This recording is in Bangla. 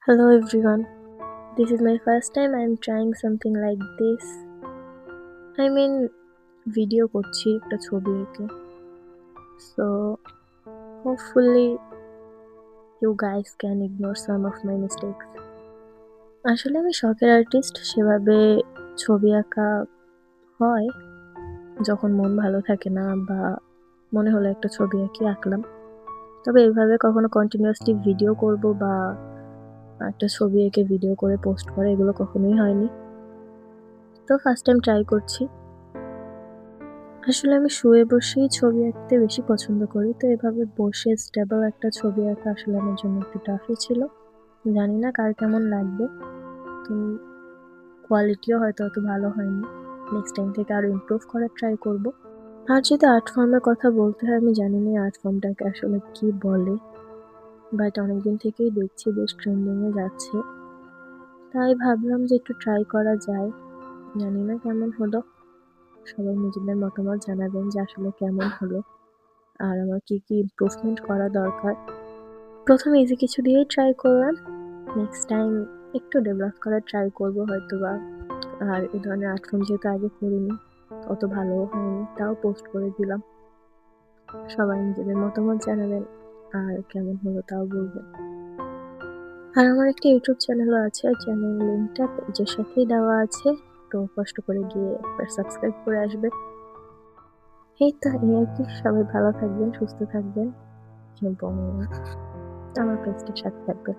Hello everyone. This is my first time I'm trying something like this. I mean video করছি একটা ছবি এঁকে. So hopefully you guys can ignore some of my mistakes. আসলে আমি শখের আর্টিস্ট, সেভাবে ছবি আঁকা হয় যখন মন ভালো থাকে না বা মনে হলো একটা ছবি আঁকলাম। তবে এইভাবে কখনো কন্টিনিউয়াসলি ভিডিও করব বা একটা ছবি এঁকে ভিডিও করে পোস্ট করা এগুলো কখনোই হয়নি। তো ফার্স্ট টাইম ট্রাই করছি। আসলে আমি শুয়ে বসেই ছবি আঁকতে বেশি পছন্দ করি। তো এভাবে বসে স্টেবল একটা ছবি আঁকা আসলে আমার জন্য একটু টাফই ছিল। জানি না কার কেমন লাগবে। তো কোয়ালিটিও হয়তো অত ভালো হয়নি। নেক্সট টাইম থেকে আরো ইমপ্রুভ করার ট্রাই করব। আর যদি আর্ট ফর্মের কথা বলতে হয়, আমি জানি না আর্ট ফর্মটাকে আসলে কি বলে। বাট অনেকদিন থেকেই দেখছি বেশ ট্রেন্ডিংয়ে যাচ্ছে। তাই ভাবলাম যে একটু ট্রাই করা যায়। জানি না কেমন হলো। সবাই নিজেদের মতামত জানাবেন যে আসলে কেমন হলো আর আমার কি ইমপ্রুভমেন্ট করা দরকার। প্রথমে ইজি কিছু দিয়েই ট্রাই করলাম। নেক্সট টাইম একটু ডেভেলপ করার ট্রাই করবো হয়তোবা। আর এই ধরনের আর্ট ফর্ম যেহেতু আগে করিনি, অত ভালোও হয়নি, তাও পোস্ট করে দিলাম। সবাই নিজেদের মতামত জানাবেন আর কেমন হলো তাও বলবেন। আর আমার একটা ইউটিউব চ্যানেলও আছে, চ্যানেল লিঙ্কটা পেজের সাথেই দেওয়া আছে। তো কষ্ট করে গিয়ে একবার সাবস্ক্রাইব করে আসবেন। এই তো এই আর কি। সবাই ভালো থাকবেন, সুস্থ থাকবেন এবং আমার পেজটার সাথে থাকবেন।